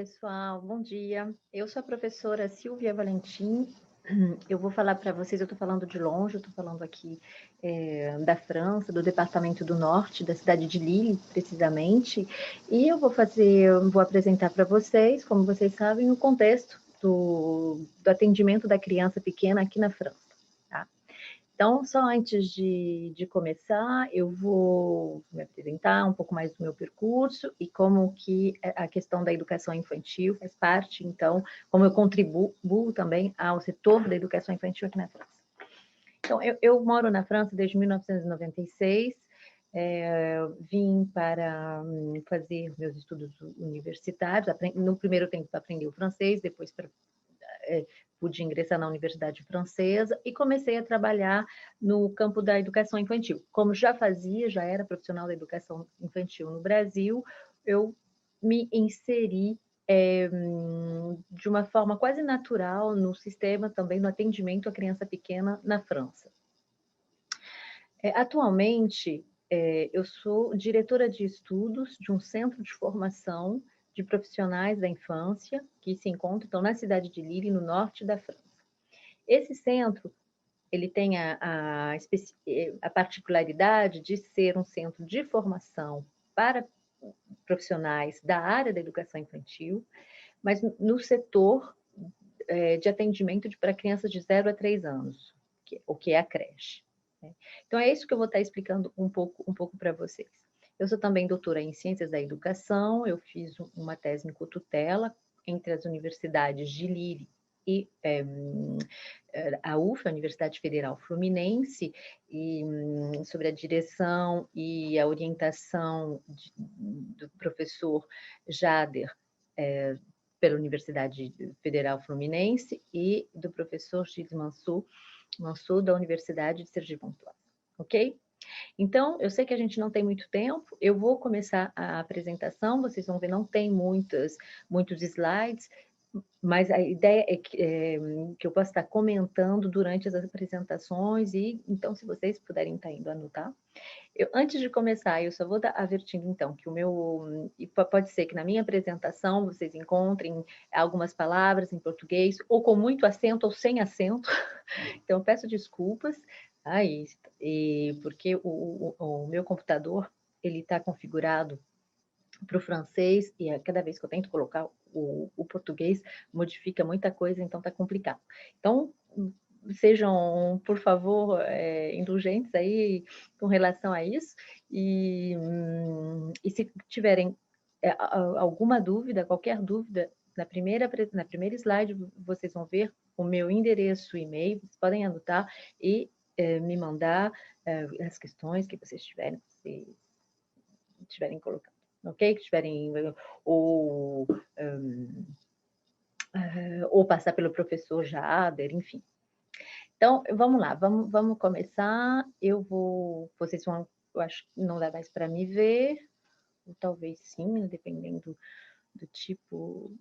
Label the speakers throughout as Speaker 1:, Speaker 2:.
Speaker 1: pessoal, bom dia. Eu sou a professora Silvia Valentim. Eu vou falar para vocês, eu estou falando de longe, eu estou falando aqui da França, do departamento do Norte, da cidade de Lille, precisamente, e vou apresentar para vocês, como vocês sabem, o contexto do atendimento da criança pequena aqui na França. Tá? Então, só antes de começar, eu vou me apresentar um pouco mais do meu percurso e como que a questão da educação infantil faz parte, então, como eu contribuo também ao setor da educação infantil aqui na França. Então, eu moro na França desde 1996, vim para fazer meus estudos universitários, no primeiro tempo aprendi o francês, depois pude ingressar na Universidade Francesa e comecei a trabalhar no campo da educação infantil. Como já era profissional da educação infantil no Brasil, eu me inseri de uma forma quase natural no sistema também no atendimento à criança pequena na França. Atualmente, eu sou diretora de estudos de um centro de formação de profissionais da infância, que se encontra então, na cidade de Lille, no norte da França. Esse centro ele tem a particularidade de ser um centro de formação para profissionais da área da educação infantil, mas no setor de atendimento para crianças de 0 a 3 anos, o que é a creche. Então, é isso que eu vou estar explicando um pouco para vocês. Eu sou também doutora em Ciências da Educação, eu fiz uma tese em cotutela entre as universidades de Lille e a UFA, a Universidade Federal Fluminense, sobre a direção e a orientação do professor Jader, pela Universidade Federal Fluminense, e do professor Gilles Mansur, da Universidade de Sergipe-Pontoise, ok? Então, eu sei que a gente não tem muito tempo, eu vou começar a apresentação, vocês vão ver, não tem muitos slides, mas a ideia é que eu possa estar comentando durante as apresentações, e então, se vocês puderem estar indo anotar. Antes de começar, eu só vou dar avertindo, então, que pode ser que na minha apresentação vocês encontrem algumas palavras em português, ou com muito acento ou sem acento, então peço desculpas, porque o meu computador ele está configurado para o francês, e cada vez que eu tento colocar o português, modifica muita coisa, então está complicado. Então, sejam, por favor, indulgentes aí com relação a isso, e se tiverem alguma dúvida, qualquer dúvida, na primeira slide vocês vão ver o meu endereço e-mail, vocês podem anotar e me mandar as questões que vocês estiverem colocando. Ok? Que tiverem ou passar pelo professor Jader, enfim. Então, vamos lá, vamos começar. Vocês vão, eu acho que não dá mais para me ver, ou talvez sim, dependendo do tipo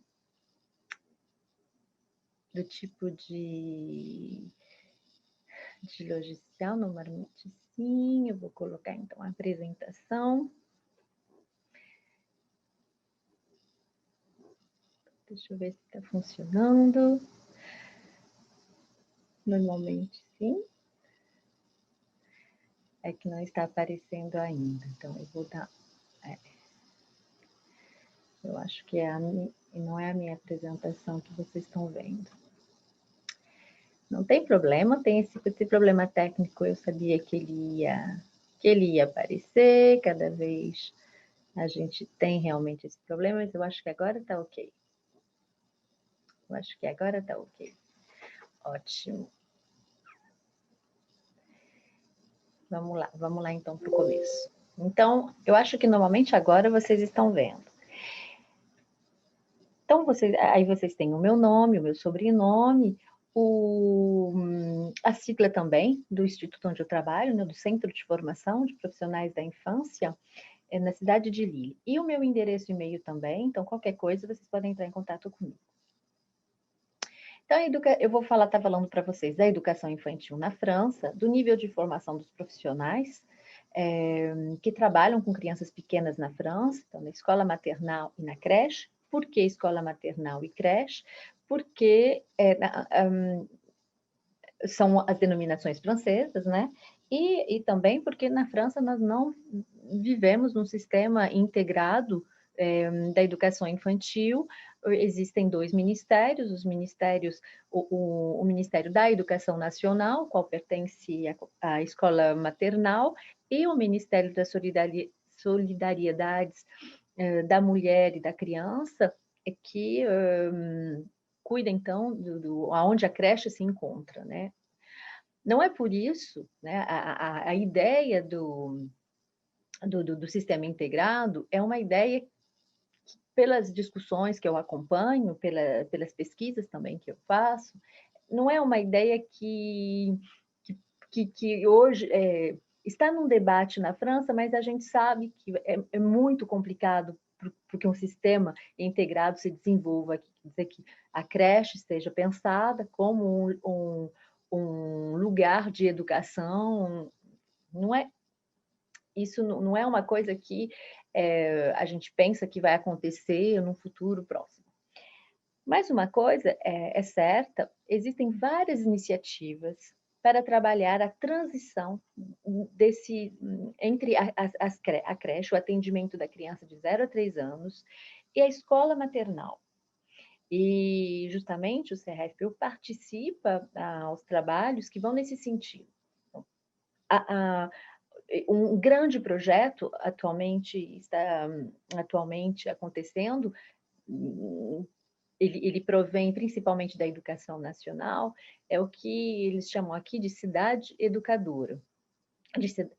Speaker 1: de logicial, normalmente sim. Eu vou colocar então a apresentação. Deixa eu ver se está funcionando. Normalmente sim. É que não está aparecendo ainda, então eu vou dar... Eu acho que não é a minha apresentação que vocês estão vendo. Não tem problema, tem esse problema técnico, eu sabia que ele ia aparecer, cada vez a gente tem realmente esse problema, mas eu acho que agora está ok. Ótimo. Vamos lá então para o começo. Então, eu acho que normalmente agora vocês estão vendo. Então, aí vocês têm o meu nome, o meu sobrenome, a sigla também do instituto onde eu trabalho, né, do Centro de Formação de Profissionais da Infância, na cidade de Lille. E o meu endereço e-mail também, então qualquer coisa vocês podem entrar em contato comigo. Então, eu vou estar falando para vocês da educação infantil na França, do nível de formação dos profissionais que trabalham com crianças pequenas na França, então na escola maternal e na creche, Por que escola maternal e creche? Porque são as denominações francesas, né? E também porque na França nós não vivemos num sistema integrado da educação infantil. Existem dois ministérios, os ministérios, o Ministério da Educação Nacional, qual pertence à escola maternal, e o Ministério das Solidariedades da Mulher e da Criança, que cuida, então, aonde a creche se encontra, né? Não é por isso, né, a ideia do sistema integrado é uma ideia que, pelas discussões que eu acompanho, pelas pesquisas também que eu faço, não é uma ideia que hoje está num debate na França, mas a gente sabe que é muito complicado porque um sistema integrado se desenvolva, quer dizer que a creche esteja pensada como um lugar de educação. Isso não é uma coisa que a gente pensa que vai acontecer no futuro próximo. Mas uma coisa é certa, existem várias iniciativas para trabalhar a transição entre a creche, o atendimento da criança de 0 a 3 anos, e a escola maternal. E justamente o CRFPU participa aos trabalhos que vão nesse sentido. Então, um grande projeto está atualmente acontecendo, ele provém principalmente da educação nacional, é o que eles chamam aqui de cidade educadora.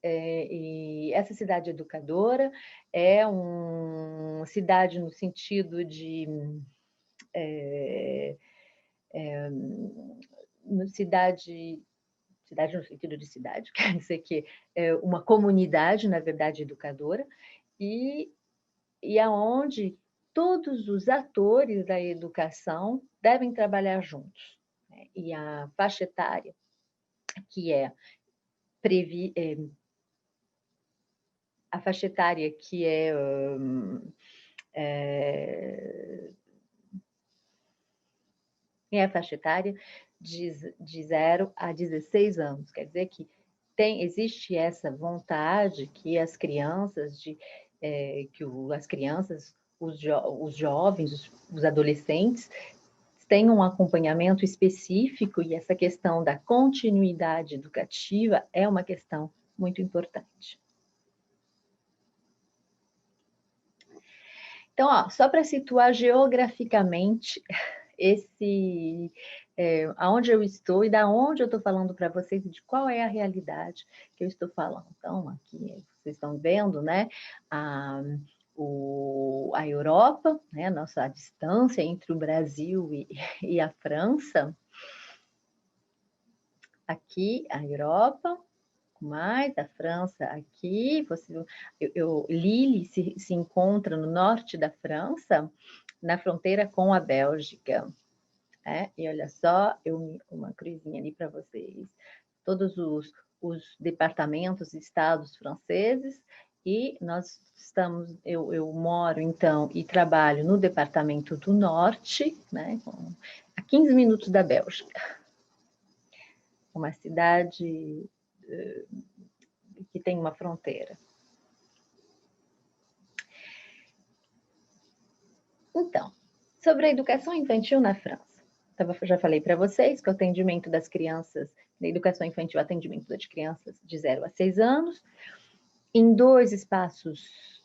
Speaker 1: E essa cidade educadora é uma cidade no sentido de cidade no sentido de cidade, quer dizer que é uma comunidade, na verdade, educadora, e aonde todos os atores da educação devem trabalhar juntos, né? E a faixa etária que a faixa etária que é a faixa etária de 0 a 16 anos, quer dizer que existe essa vontade que as crianças, os jovens, os adolescentes, tenham um acompanhamento específico, e essa questão da continuidade educativa é uma questão muito importante. Então, só para situar geograficamente aonde eu estou e da onde eu estou falando para vocês, de qual é a realidade que eu estou falando. Então, aqui vocês estão vendo, né, a Europa, né, a distância entre o Brasil e a França. Aqui, a Europa, mais a França aqui. Lille se encontra no norte da França, na fronteira com a Bélgica. E olha só, uma cruzinha ali para vocês. Todos os departamentos e estados franceses, e eu moro, então, e trabalho no departamento do norte, né, a 15 minutos da Bélgica. Uma cidade que tem uma fronteira. Então, sobre a educação infantil na França. Já falei para vocês que o atendimento das crianças, na educação infantil, atendimento das crianças de 0 a 6 anos, em 2 espaços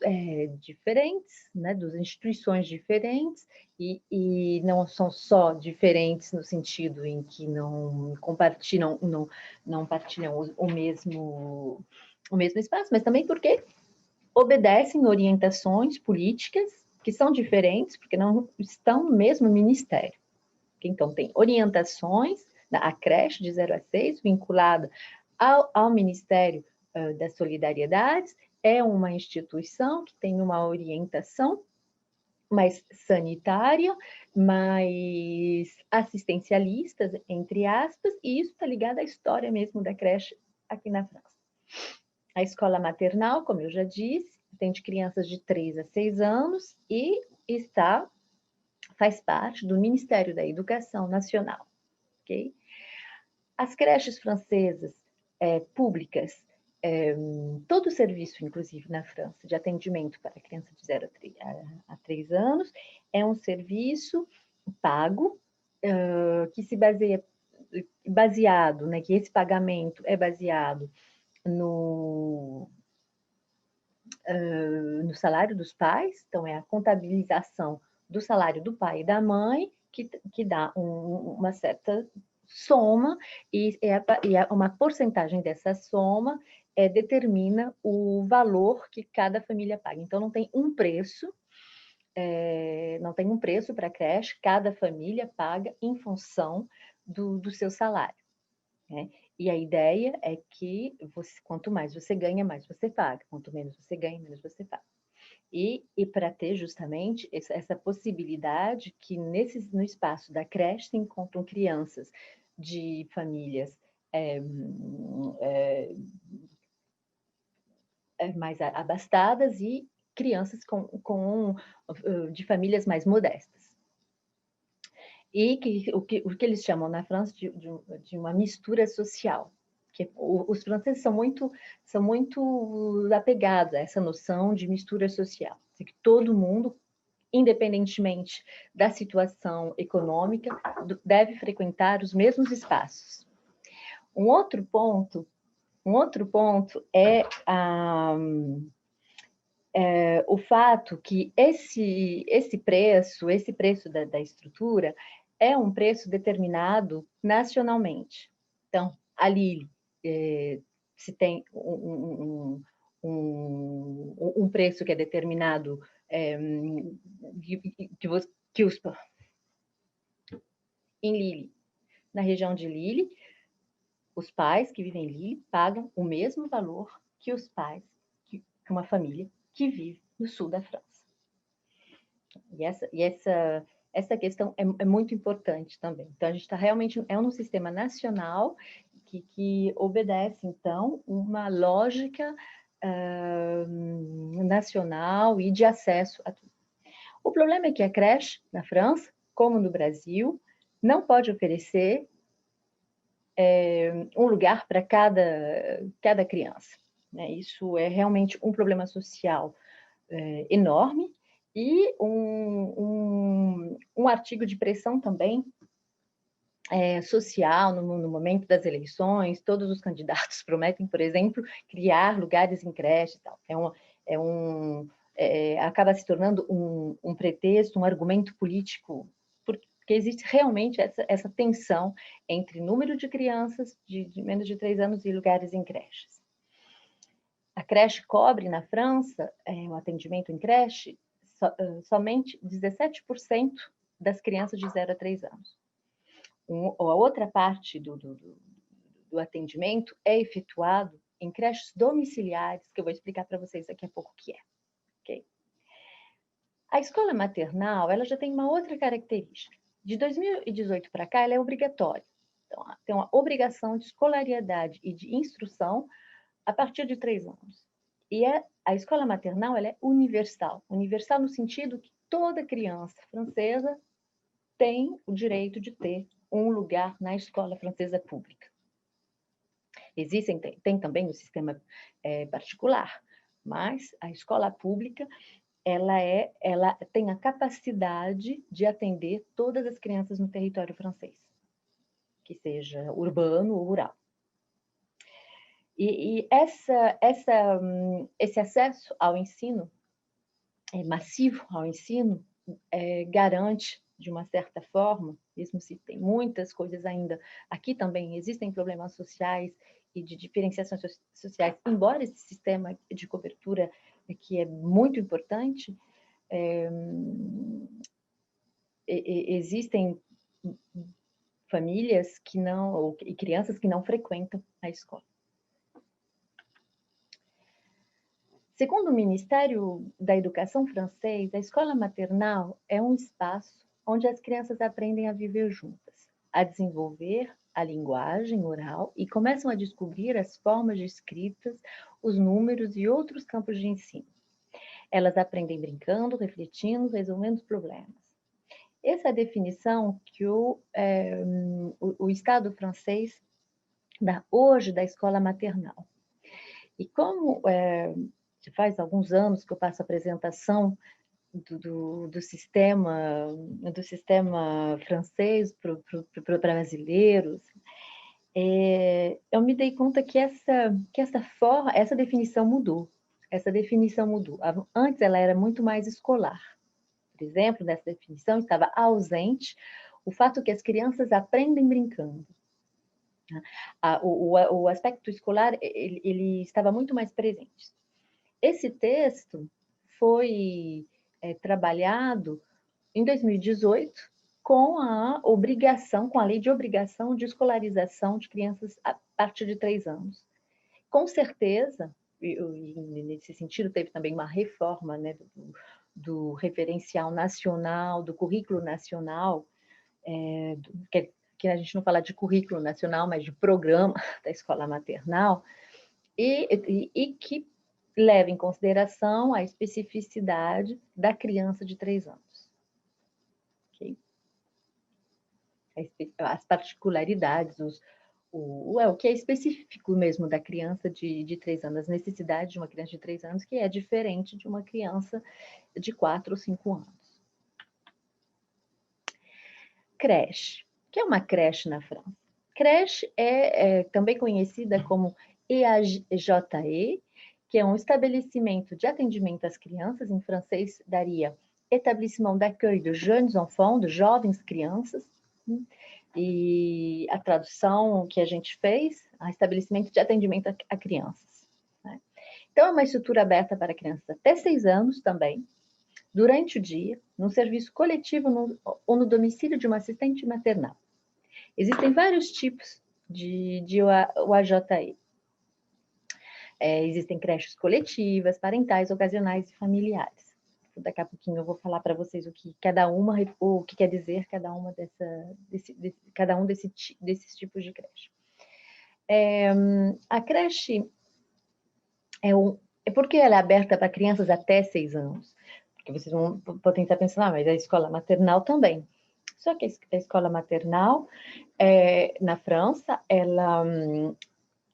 Speaker 1: diferentes, né, 2 instituições diferentes, e não são só diferentes no sentido em que não compartilham, não partilham o mesmo espaço, mas também porque obedecem orientações políticas que são diferentes, porque não estão no mesmo ministério. Então, tem orientações, a creche de 0 a 6, vinculada ao Ministério das Solidariedades, é uma instituição que tem uma orientação mais sanitária, mais assistencialista, entre aspas, e isso está ligado à história mesmo da creche aqui na França. A escola maternal, como eu já disse, atende crianças de 3 a 6 anos e está faz parte do Ministério da Educação Nacional. Okay? As creches francesas públicas, todo o serviço, inclusive na França, de atendimento para criança de 0 a 3 anos, é um serviço pago, que se baseado, né, que esse pagamento é baseado no salário dos pais, então é a contabilização do salário do pai e da mãe, que dá uma certa soma, e uma porcentagem dessa soma determina o valor que cada família paga. Então, não tem um preço, para a creche, cada família paga em função do seu salário. Né? E a ideia é que quanto mais você ganha, mais você paga. Quanto menos você ganha, menos você paga. E para ter justamente essa possibilidade que no espaço da creche se encontram crianças de famílias mais abastadas e crianças de famílias mais modestas. E o que eles chamam na França de uma mistura social. Que os franceses são muito apegados a essa noção de mistura social. Que todo mundo, independentemente da situação econômica, deve frequentar os mesmos espaços. Um outro ponto é o fato que esse preço da estrutura é um preço determinado nacionalmente. Então, a Lille se tem um preço que é determinado em Lille, na região de Lille, os pais que vivem em Lille pagam o mesmo valor que os pais que uma família que vive no sul da França. E essa questão é muito importante também. Então, a gente está realmente num sistema nacional que obedece, então, uma lógica nacional e de acesso a tudo. O problema é que a creche, na França, como no Brasil, não pode oferecer um lugar para cada criança. Né? Isso é realmente um problema social enorme e um artigo de pressão também social no momento das eleições. Todos os candidatos prometem, por exemplo, criar lugares em creche e tal. Acaba se tornando um pretexto, um argumento político, porque existe realmente essa tensão entre número de crianças de menos de 3 anos e lugares em creches. A creche cobre, na França, o atendimento em creche, somente 17% das crianças de 0 a 3 anos. A outra parte do atendimento é efetuado em creches domiciliares, que eu vou explicar para vocês daqui a pouco o que é. Okay? A escola maternal, ela já tem uma outra característica. De 2018 para cá, ela é obrigatória. Então, tem uma obrigação de escolaridade e de instrução a partir de 3 anos. E a escola maternal, ela é universal. Universal no sentido que toda criança francesa tem o direito de ter um lugar na escola francesa pública. Tem também o sistema particular, mas a escola pública ela tem a capacidade de atender todas as crianças no território francês, que seja urbano ou rural. E esse acesso ao ensino, massivo ao ensino, garante, de uma certa forma, mesmo se tem muitas coisas ainda, aqui também existem problemas sociais e de diferenciações sociais, embora esse sistema de cobertura que é muito importante, existem famílias e crianças que não frequentam a escola. Segundo o Ministério da Educação francês, a escola maternal é um espaço onde as crianças aprendem a viver juntas, a desenvolver a linguagem oral e começam a descobrir as formas de escritas, os números e outros campos de ensino. Elas aprendem brincando, refletindo, resolvendo problemas. Essa é a definição que o Estado francês dá hoje da escola maternal. E como faz alguns anos que eu faço apresentação do sistema francês para brasileiros, eu me dei conta que essa definição mudou. Essa definição mudou. Antes ela era muito mais escolar. Por exemplo, nessa definição estava ausente o fato que as crianças aprendem brincando. O aspecto escolar ele estava muito mais presente. Esse texto foi trabalhado em 2018 com com a lei de obrigação de escolarização de crianças a partir de 3 anos. Com certeza, nesse sentido, teve também uma reforma, né, do referencial nacional, do currículo nacional, que a gente não fala de currículo nacional, mas de programa da escola maternal, e que leva em consideração a especificidade da criança de 3 anos. Okay? As particularidades, o que é específico mesmo da criança de 3 anos, as necessidades de uma criança de 3 anos, que é diferente de uma criança de 4 ou 5 anos. Creche. O que é uma creche na França? Creche é também conhecida como EAJE, que é um estabelecimento de atendimento às crianças, em francês daria Établissement d'accueil de jeunes enfants, de jovens crianças, e a tradução que a gente fez, estabelecimento de atendimento a crianças. Né? Então, é uma estrutura aberta para crianças até 6 anos também, durante o dia, num serviço coletivo ou no domicílio de uma assistente maternal. Existem vários tipos de UAJE. Existem creches coletivas, parentais, ocasionais e familiares. Daqui a pouquinho eu vou falar para vocês o que quer dizer cada uma desses tipos de creche. A creche por que ela é aberta para crianças até 6 anos? Porque vocês podem estar pensando, mas a escola maternal também. Só que a escola maternal, na França, ela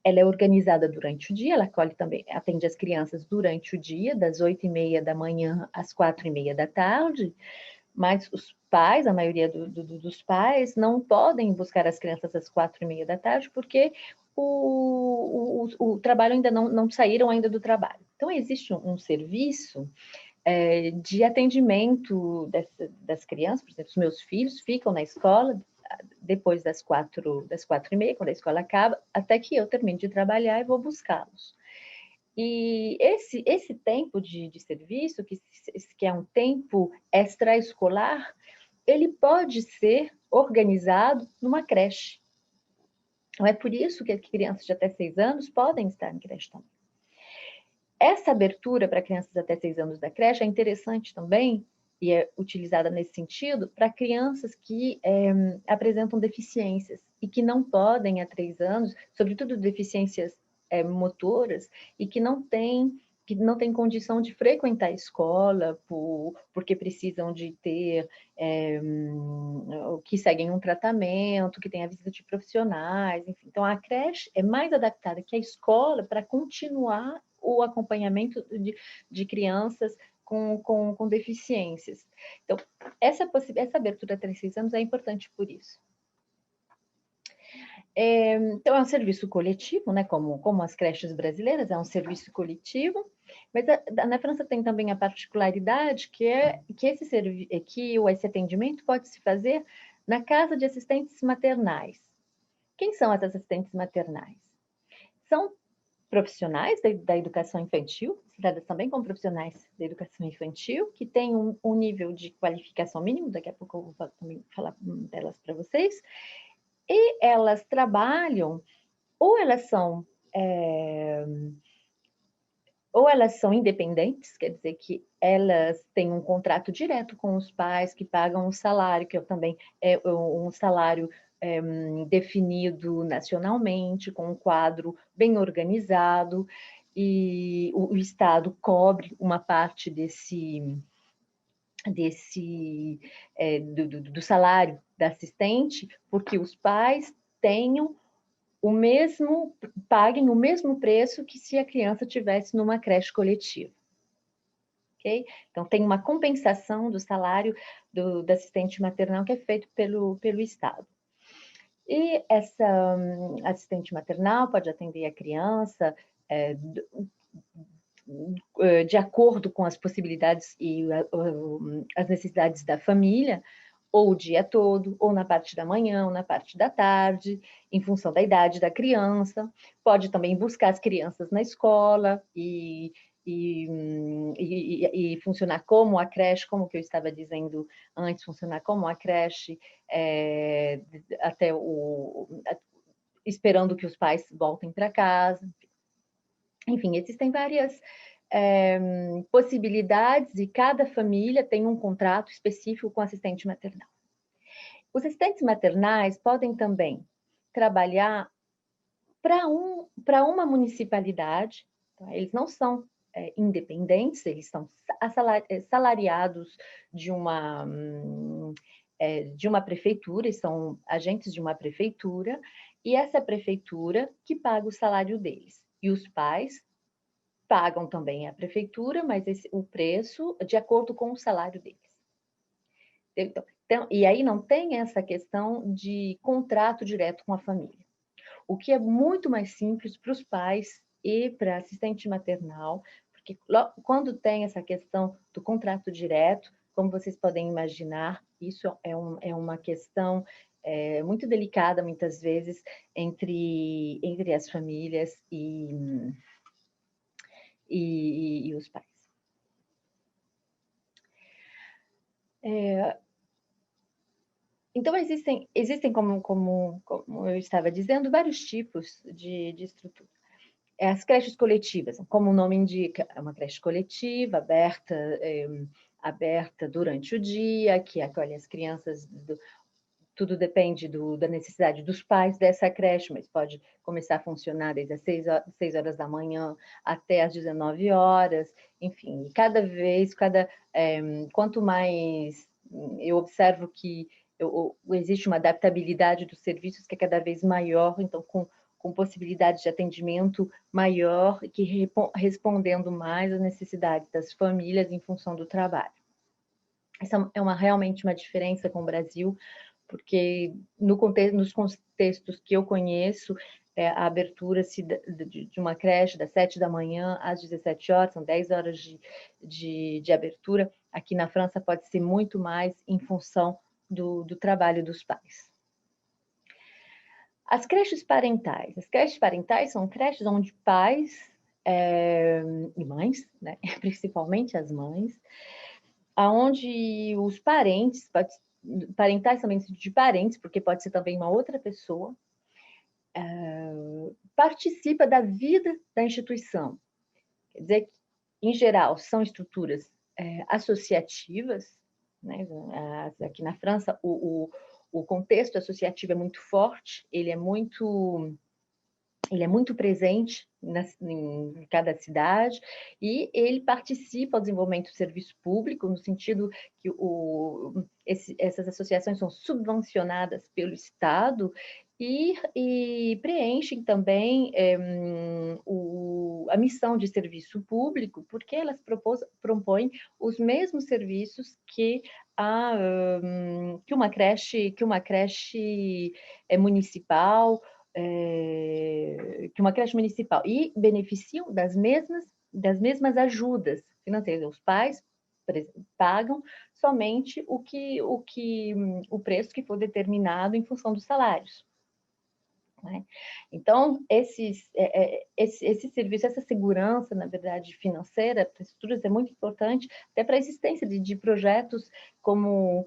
Speaker 1: é organizada durante o dia, ela atende as crianças durante o dia, das 8h30 da manhã às 4h30 da tarde, mas os pais, a maioria dos pais, não podem buscar as crianças às 4h30 da tarde, porque o trabalho ainda não saíram ainda do trabalho. Então, existe um serviço de atendimento das crianças, por exemplo, os meus filhos ficam na escola depois das 4h30, quando a escola acaba, até que eu termine de trabalhar e vou buscá-los. E esse tempo de serviço, que é um tempo extraescolar, ele pode ser organizado numa creche. Então, é por isso que crianças de até 6 anos podem estar em creche também. Essa abertura para crianças até 6 anos da creche é interessante também, e é utilizada nesse sentido, para crianças que apresentam deficiências e que não podem, há 3 anos, sobretudo deficiências motoras, e que não têm condição de frequentar a escola, porque precisam de ter, que seguem um tratamento, que tem a visita de profissionais, enfim. Então, a creche é mais adaptada que a escola para continuar o acompanhamento de crianças com deficiências. Então, essa abertura até 6 anos é importante por isso. Então, é um serviço coletivo, né? Como as creches brasileiras, é um serviço coletivo, mas na França tem também a particularidade que esse atendimento pode se fazer na casa de assistentes maternais. Quem são essas assistentes maternais? São profissionais da educação infantil, citadas também como profissionais da educação infantil, que têm um nível de qualificação mínimo, daqui a pouco eu vou também falar delas para vocês, e elas trabalham, ou elas são independentes, quer dizer que elas têm um contrato direto com os pais que pagam um salário, que também é um salário definido nacionalmente, com um quadro bem organizado, e o Estado cobre uma parte do salário da assistente, porque os pais paguem o mesmo preço que se a criança tivesse numa creche coletiva. Okay? Então, tem uma compensação do salário da assistente maternal que é feito pelo Estado. E essa assistente maternal pode atender a criança de acordo com as possibilidades e as necessidades da família, ou o dia todo, ou na parte da manhã, ou na parte da tarde, em função da idade da criança. Pode também buscar as crianças na escola e funcionar como a creche, como que eu estava dizendo antes, funcionar como a creche, esperando que os pais voltem para casa. Enfim, existem várias possibilidades e cada família tem um contrato específico com assistente maternal. Os assistentes maternais podem também trabalhar para uma municipalidade, tá? Eles não são independentes, eles são salariados de uma prefeitura, eles são agentes de uma prefeitura, e essa prefeitura que paga o salário deles. E os pais pagam também a prefeitura, mas o preço de acordo com o salário deles. Então, e aí não tem essa questão de contrato direto com a família. O que é muito mais simples para os pais e para a assistente maternal, porque quando tem essa questão do contrato direto, como vocês podem imaginar, isso é uma questão muito delicada, muitas vezes, entre as famílias e os pais. Então, existem como eu estava dizendo, vários tipos de estrutura. As creches coletivas, como o nome indica, é uma creche coletiva, aberta durante o dia, que acolhe as crianças, tudo depende da necessidade dos pais dessa creche, mas pode começar a funcionar desde as 6 horas da manhã até as 19 horas, enfim, quanto mais eu observo que existe uma adaptabilidade dos serviços que é cada vez maior, então com possibilidade de atendimento maior, que respondendo mais às necessidades das famílias em função do trabalho. Essa é realmente uma diferença com o Brasil, porque nos contextos que eu conheço, a abertura de uma creche das 7 da manhã às 17 horas, são 10 horas de abertura. Aqui na França pode ser muito mais em função do trabalho dos pais. As creches parentais. As creches parentais são creches onde pais e mães, né, principalmente as mães, aonde os parentes, parentais também de parentes, porque pode ser também uma outra pessoa, participa da vida da instituição. Quer dizer, em geral, são estruturas associativas, né? Aqui na França, o contexto associativo é muito forte, ele é muito presente em cada cidade, e ele participa do desenvolvimento do serviço público, no sentido que essas associações são subvencionadas pelo Estado e preenchem também a missão de serviço público, porque elas propõem os mesmos serviços que uma creche municipal, e beneficiam das mesmas ajudas financeiras. Os pais pagam somente o preço que for determinado em função dos salários. Né? Então, esse serviço, essa segurança, na verdade, financeira para as estruturas é muito importante, até para a existência de projetos como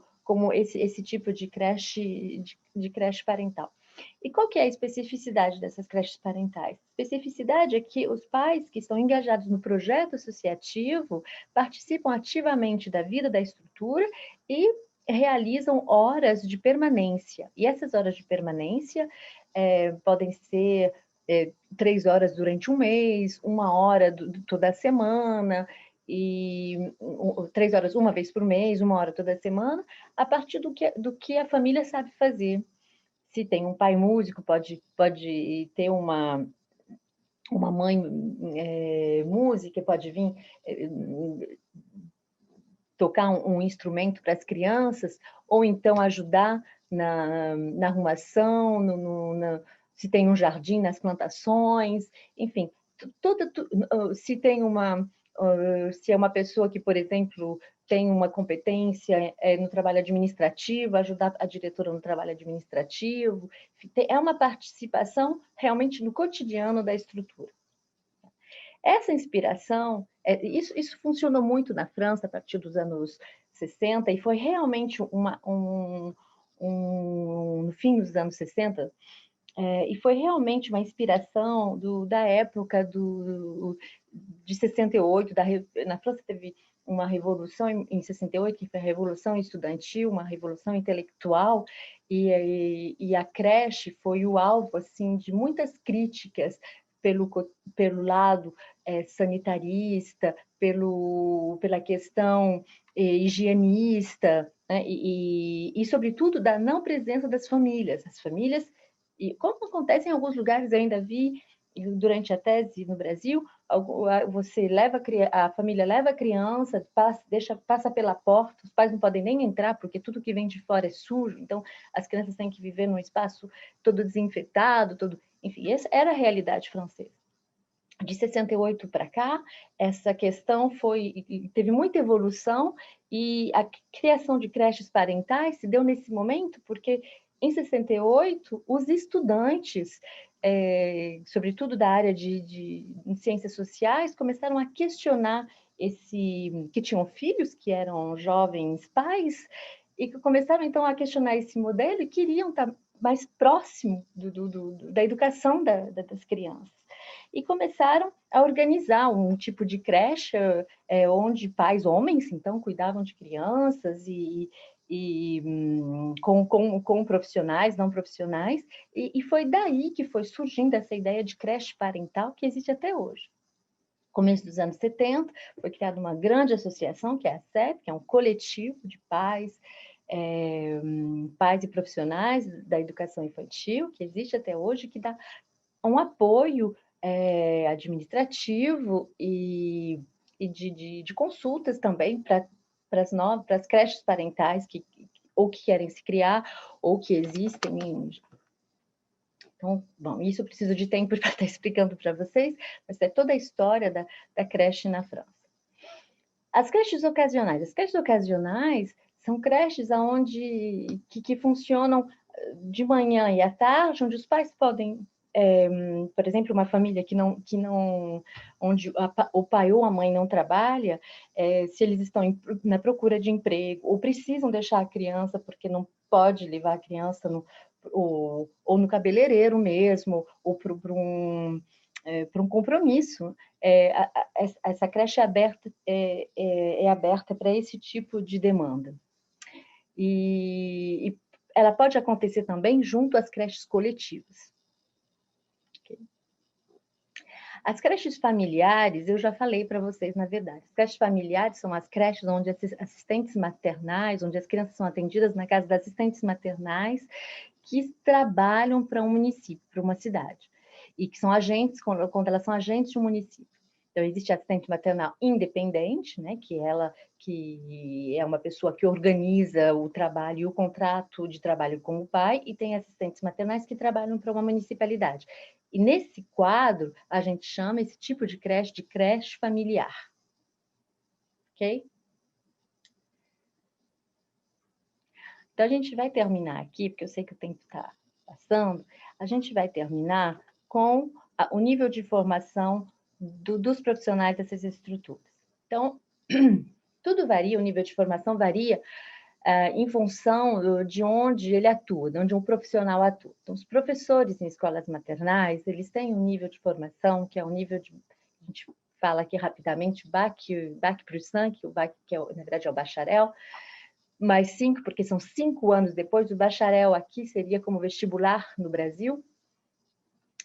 Speaker 1: esse tipo de creche parental. E qual que é a especificidade dessas creches parentais? A especificidade é que os pais que estão engajados no projeto associativo participam ativamente da vida da estrutura e realizam horas de permanência. E essas horas de permanência podem ser 3 horas durante um mês, 1 hora toda semana, e 3 horas uma vez por mês, 1 hora toda semana, a partir do que a família sabe fazer. Se tem um pai músico, pode ter uma mãe música, pode vir tocar um instrumento para as crianças, ou então ajudar na arrumação, se tem um jardim, nas plantações, enfim, se tem se é uma pessoa que, por exemplo, tem uma competência no trabalho administrativo, ajudar a diretora no trabalho administrativo, é uma participação realmente no cotidiano da estrutura. Essa inspiração, isso funcionou muito na França a partir dos anos 60 e foi realmente no fim dos anos 60, e foi realmente uma inspiração da época de 68, na França teve uma revolução em 68, que foi a Revolução Estudantil, uma revolução intelectual, e a creche foi o alvo assim, de muitas críticas pelo lado sanitarista, pela questão higienista, né? E, sobretudo, da não presença das famílias. As famílias, e como acontece em alguns lugares, eu ainda vi, durante a tese no Brasil, a família leva a criança, passa pela porta, os pais não podem nem entrar, porque tudo que vem de fora é sujo, então as crianças têm que viver num espaço todo desinfetado, enfim, essa era a realidade francesa. De 68 para cá, essa questão teve muita evolução, e a criação de creches parentais se deu nesse momento porque, em 68, os estudantes, sobretudo da área de ciências sociais, começaram a questionar que tinham filhos, que eram jovens pais, e que começaram, então, a questionar esse modelo e queriam estar mais próximo da educação das crianças. E começaram a organizar um tipo de creche onde pais homens, então, cuidavam de crianças com profissionais, não profissionais, e foi daí que foi surgindo essa ideia de creche parental que existe até hoje. No começo dos anos 70, foi criada uma grande associação, que é a CEP, que é um coletivo de pais e profissionais da educação infantil, que existe até hoje, que dá um apoio administrativo e de consultas também para as creches parentais ou que querem se criar ou que existem. Então, bom, isso eu preciso de tempo para estar explicando para vocês, mas é toda a história da creche na França. As creches ocasionais. As creches ocasionais são creches que funcionam de manhã e à tarde, onde os pais podem, por exemplo, uma família onde o pai ou a mãe não trabalha, se eles estão na procura de emprego ou precisam deixar a criança porque não pode levar a criança ou no cabeleireiro mesmo, ou para um compromisso, essa creche é aberta para esse tipo de demanda. E ela pode acontecer também junto às creches coletivas. Okay. As creches familiares, eu já falei para vocês, na verdade. As creches familiares são as creches onde assistentes maternais, onde as crianças são atendidas na casa das assistentes maternais que trabalham para um município, para uma cidade, e que são agentes, quando elas são agentes de um município. Então, existe a assistente maternal independente, né, que é uma pessoa que organiza o trabalho e o contrato de trabalho com o pai, e tem assistentes maternais que trabalham para uma municipalidade. E nesse quadro, a gente chama esse tipo de creche familiar. Ok? Então, a gente vai terminar aqui, porque eu sei que o tempo está passando, a gente vai terminar com o nível de formação dos profissionais dessas estruturas. Então, tudo varia, o nível de formação varia em função de onde ele atua, de onde um profissional atua. Então, os professores em escolas maternais, eles têm um nível de formação que é um nível a gente fala aqui rapidamente, BAC plus 5, o BAC, que na verdade é o bacharel, mais 5, porque são 5 anos depois. O bacharel aqui seria como vestibular no Brasil.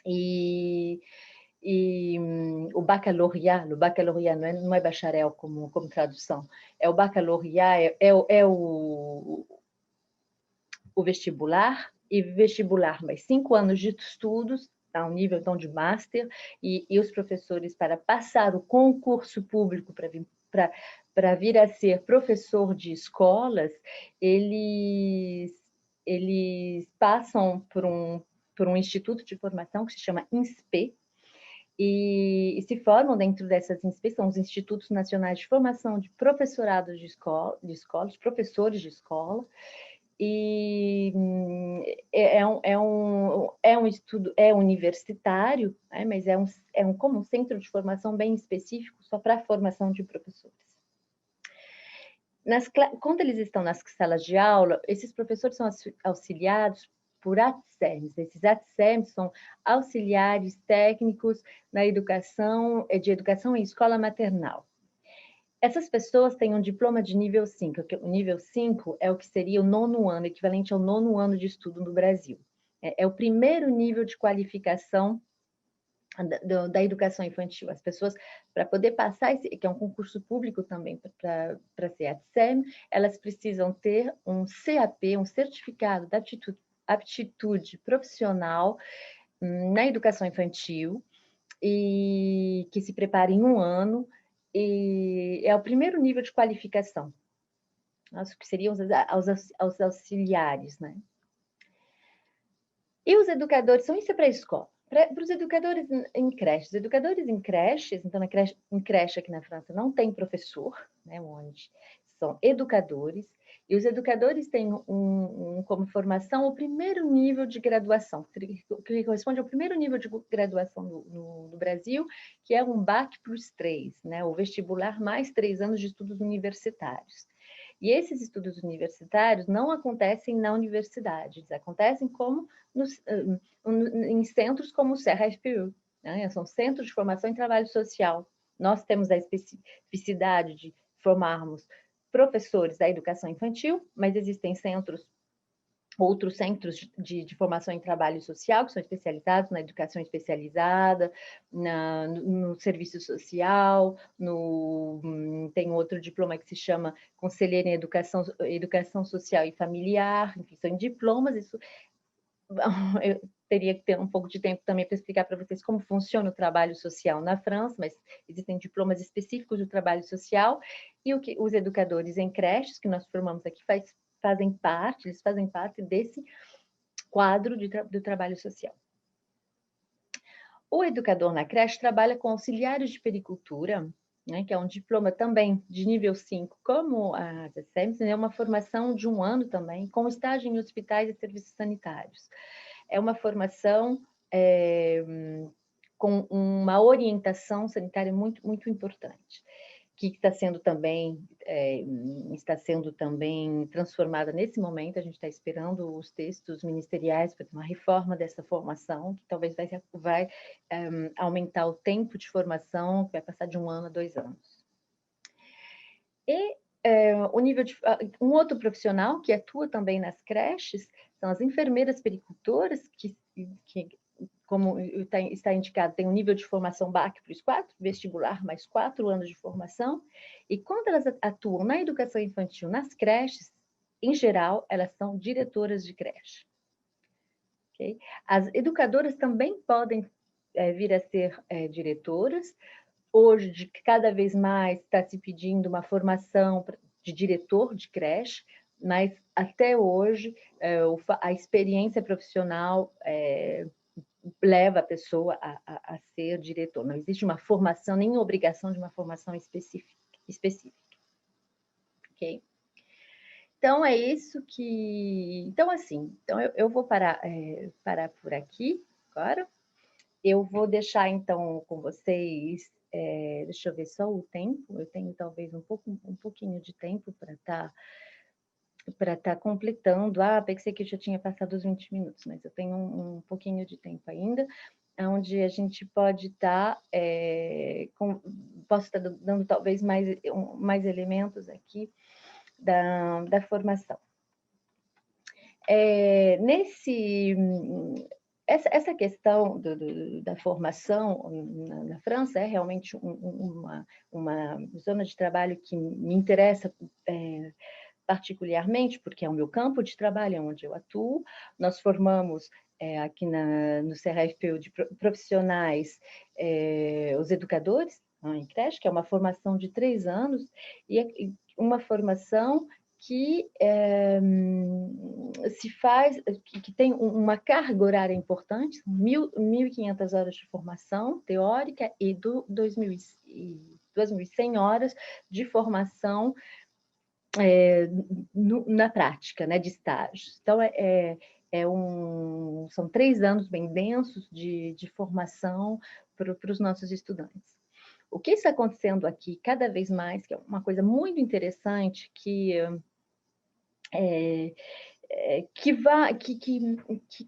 Speaker 1: E E o baccalaureat não é bacharel como tradução, é o baccalaureat, o vestibular, e vestibular mais 5 anos de estudos, a um nível então de master, e os professores, para passar o concurso público para vir a ser professor de escolas, eles passam por um instituto de formação que se chama INSPE, e se formam dentro dessas instituições, são os Institutos Nacionais de Formação de Professorados de escolas, professores de escola, e é um estudo, é universitário, né, mas como um centro de formação bem específico só para a formação de professores. Quando eles estão nas salas de aula, esses professores são auxiliados por ATSEMs. Esses ATSEMs são auxiliares técnicos na educação, de educação em escola maternal. Essas pessoas têm um diploma de nível 5. O nível 5 é o que seria o 9º ano, equivalente ao 9º ano de estudo no Brasil. É o primeiro nível de qualificação da educação infantil. As pessoas, para poder passar, que é um concurso público também para ser ATSEM, elas precisam ter um CAP, um certificado de aptitude profissional na educação infantil, e que se prepara em 1 ano, e é o primeiro nível de qualificação, que seriam os auxiliares, né? E os educadores, isso é para a escola. Para os educadores em creches, então em creche aqui na França não tem professor, né, onde são educadores, e os educadores têm como formação o primeiro nível de graduação, que corresponde ao primeiro nível de graduação no Brasil, que é um BAC plus 3, né, o vestibular mais 3 anos de estudos universitários. E esses estudos universitários não acontecem na universidade, eles acontecem em centros como o CERA-FPU, né? São centros de formação em trabalho social. Nós temos a especificidade de formarmos professores da educação infantil, mas existem outros centros de formação em trabalho social, que são especializados na educação especializada, no serviço social, tem outro diploma que se chama Conselheiro em Educação Social e Familiar, enfim, são diplomas. Isso eu teria que ter um pouco de tempo também para explicar para vocês como funciona o trabalho social na França, mas existem diplomas específicos do trabalho social, e os educadores em creches, que nós formamos aqui, eles fazem parte desse quadro do trabalho social. O educador na creche trabalha com auxiliares de pericultura, né, que é um diploma também de nível 5, como a ATSEM, é uma formação de 1 ano também, com estágio em hospitais e serviços sanitários. É uma formação com uma orientação sanitária muito, muito importante, que está sendo também transformada nesse momento. A gente está esperando os textos ministeriais para uma reforma dessa formação, que talvez vai aumentar o tempo de formação, que vai passar de 1 ano a 2 anos. E um outro profissional que atua também nas creches são as enfermeiras pericultoras, que como está indicado, tem um nível de formação BAC plus 4, vestibular mais 4 anos de formação, e quando elas atuam na educação infantil nas creches, em geral, elas são diretoras de creche. Okay? As educadoras também podem vir a ser diretoras. Hoje, cada vez mais está se pedindo uma formação de diretor de creche, mas até hoje a experiência profissional leva a pessoa a ser diretor. Não existe uma formação, nem obrigação de uma formação específica. Ok? Então, é isso que... Então, assim, eu vou parar por aqui agora. Eu vou deixar, então, com vocês... deixa eu ver só o tempo. Eu tenho, talvez, um pouquinho de tempo para estar completando. Pensei que eu já tinha passado os 20 minutos, mas eu tenho um pouquinho de tempo ainda, onde a gente pode estar, posso estar dando talvez mais elementos aqui da formação. essa questão da formação na França é realmente uma zona de trabalho que me interessa particularmente, porque é o meu campo de trabalho, é onde eu atuo. Nós formamos aqui no CRFPU de profissionais, os educadores em creche, que é uma formação de 3 anos, e é uma formação que se faz, que tem uma carga horária importante, 1.500 horas de formação teórica e 2.100 horas de formação na prática, né, de estágios. Então, são 3 anos bem densos de formação para os nossos estudantes. O que está acontecendo aqui cada vez mais, que é uma coisa muito interessante, que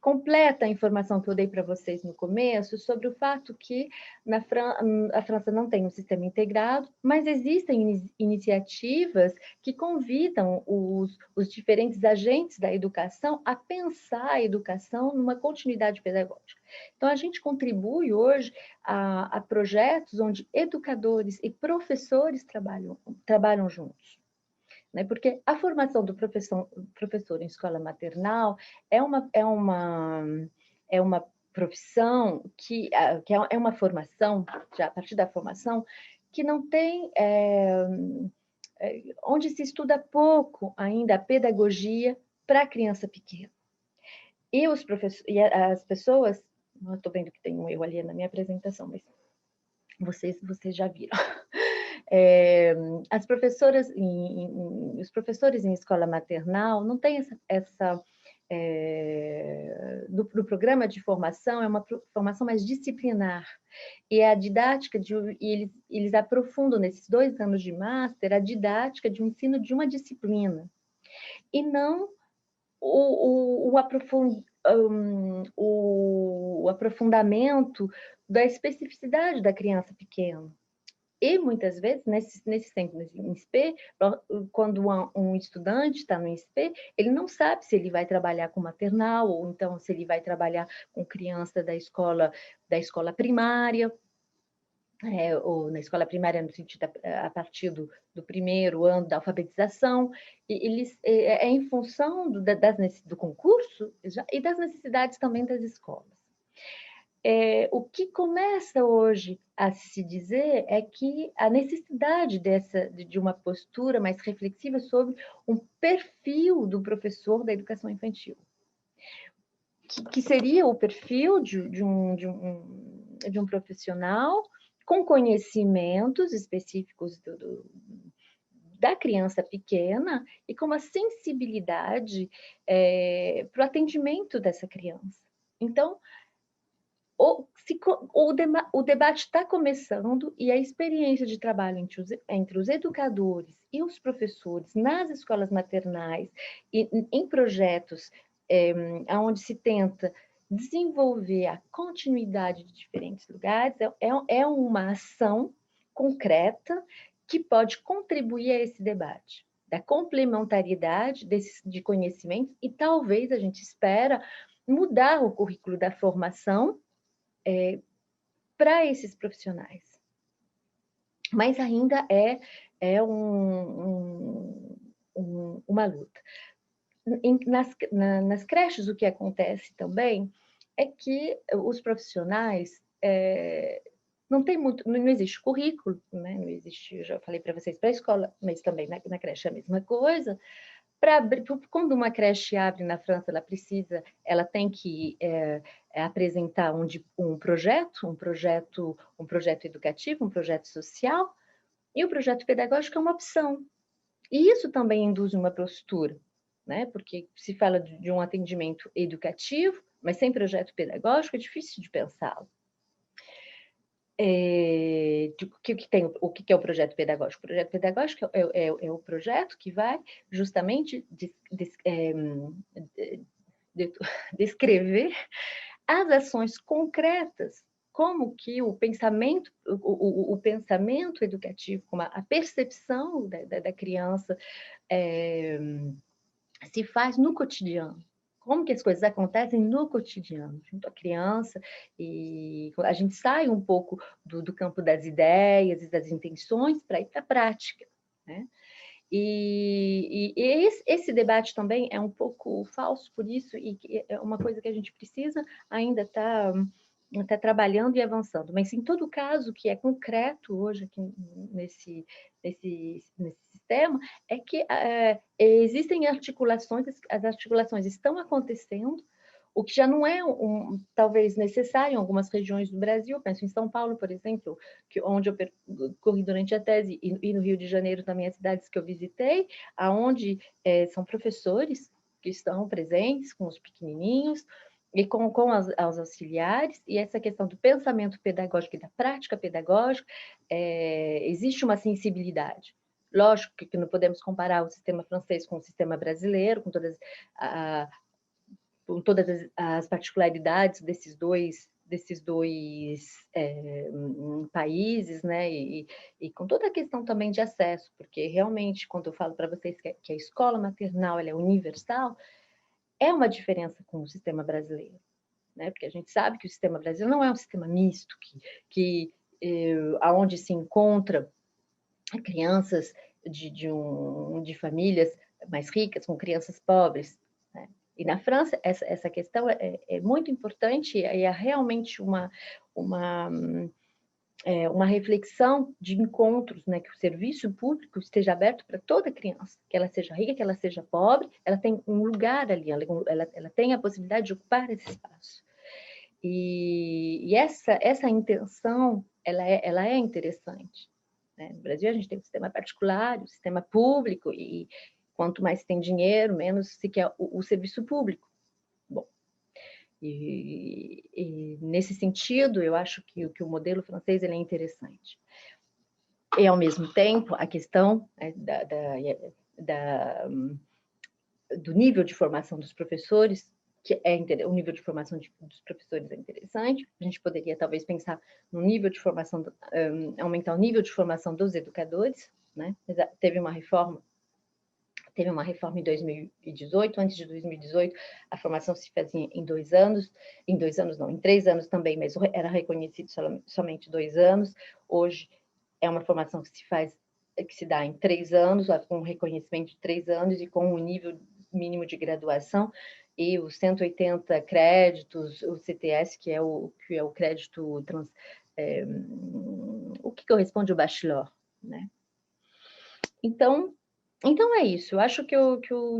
Speaker 1: completa a informação que eu dei para vocês no começo, sobre o fato que a França não tem um sistema integrado, mas existem iniciativas que convidam os diferentes agentes da educação a pensar a educação numa continuidade pedagógica. Então, a gente contribui hoje a projetos onde educadores e professores trabalham juntos. Porque a formação do professor em escola maternal é uma profissão que é uma formação, já a partir da formação, que não tem, onde se estuda pouco ainda a pedagogia para a criança pequena. E as pessoas, eu estou vendo que tem um eu ali na minha apresentação, mas vocês já viram. Os professores em escola maternal não têm no programa de formação, é uma formação mais disciplinar. E a didática, eles aprofundam nesses 2 anos de master a didática de um ensino de uma disciplina. E não o aprofundamento da especificidade da criança pequena. E, muitas vezes, nesse tempo em SP, quando um estudante está no SP, ele não sabe se ele vai trabalhar com maternal, ou então se ele vai trabalhar com criança da escola primária, ou na escola primária no sentido a partir do primeiro ano da alfabetização. É em função do concurso e das necessidades também das escolas. O que começa hoje a se dizer é que a necessidade de uma postura mais reflexiva sobre um perfil do professor da educação infantil, que seria o perfil de um profissional com conhecimentos específicos da criança pequena e com uma sensibilidade para o atendimento dessa criança. Então, o debate está começando e a experiência de trabalho entre os educadores e os professores nas escolas maternais e em projetos onde se tenta desenvolver a continuidade de diferentes lugares é uma ação concreta que pode contribuir a esse debate da complementariedade de conhecimentos e talvez a gente espera mudar o currículo da formação para esses profissionais. Mas ainda é uma luta. Nas creches, o que acontece também é que os profissionais não tem muito, não existe currículo, né? Não existe, eu já falei para vocês, para a escola, mas também na creche é a mesma coisa. Quando uma creche abre na França, ela tem que apresentar um projeto educativo, um projeto social, e o projeto pedagógico é uma opção. E isso também induz uma postura, né? Porque se fala de um atendimento educativo, mas sem projeto pedagógico é difícil de pensá-lo. O que é o projeto pedagógico? O projeto pedagógico é o projeto que vai justamente descrever as ações concretas, como que o pensamento educativo, como a percepção da criança se faz no cotidiano, como que as coisas acontecem no cotidiano, junto à criança, e a gente sai um pouco do campo das ideias e das intenções para ir para a prática, né? E esse debate também é um pouco falso por isso, e é uma coisa que a gente precisa ainda estar trabalhando e avançando. Mas, em todo caso, o que é concreto hoje aqui nesse sistema é que existem articulações, as articulações estão acontecendo, o que já não é talvez necessário em algumas regiões do Brasil. Penso em São Paulo, por exemplo, onde eu corri durante a tese, e no Rio de Janeiro também, as cidades que eu visitei, aonde são professores que estão presentes com os pequenininhos e com os auxiliares, e essa questão do pensamento pedagógico e da prática pedagógica, existe uma sensibilidade. Lógico que não podemos comparar o sistema francês com o sistema brasileiro, com todas as particularidades desses dois países, né? E com toda a questão também de acesso, porque realmente, quando eu falo para vocês que a escola maternal ela é universal, é uma diferença com o sistema brasileiro, né? Porque a gente sabe que o sistema brasileiro não é um sistema misto, aonde se encontra crianças de famílias mais ricas com crianças pobres, né? E na França, essa questão é muito importante, e é realmente uma reflexão de encontros, né? Que o serviço público esteja aberto para toda criança, que ela seja rica, que ela seja pobre, ela tem um lugar ali, ela tem a possibilidade de ocupar esse espaço. E essa intenção, ela é interessante, né? No Brasil, a gente tem o sistema particular, o sistema público, e quanto mais tem dinheiro, menos se quer o serviço público. Bom, e nesse sentido, eu acho que o modelo francês ele é interessante. E, ao mesmo tempo, a questão, né, do nível de formação dos professores, o nível de formação dos professores é interessante. A gente poderia talvez pensar no nível de formação, aumentar o nível de formação dos educadores, né? Teve uma reforma em 2018. Antes de 2018, a formação se fazia em 2 anos, em 3 anos também, mas era reconhecido somente 2 anos. Hoje é uma formação que se dá em 3 anos, com reconhecimento de 3 anos e com um nível mínimo de graduação, e os 180 créditos, o CTS, que é o crédito o que corresponde ao bachelor, né? Então é isso. Eu acho que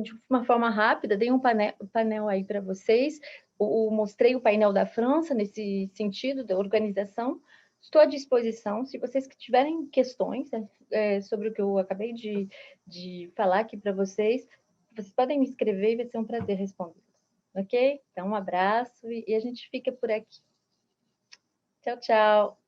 Speaker 1: de uma forma rápida, dei um painel aí para vocês. Mostrei o painel da França nesse sentido, da organização. Estou à disposição. Se vocês tiverem questões sobre o que eu acabei de falar aqui para vocês podem me escrever e vai ser um prazer responder. Ok? Então, um abraço e a gente fica por aqui. Tchau, tchau.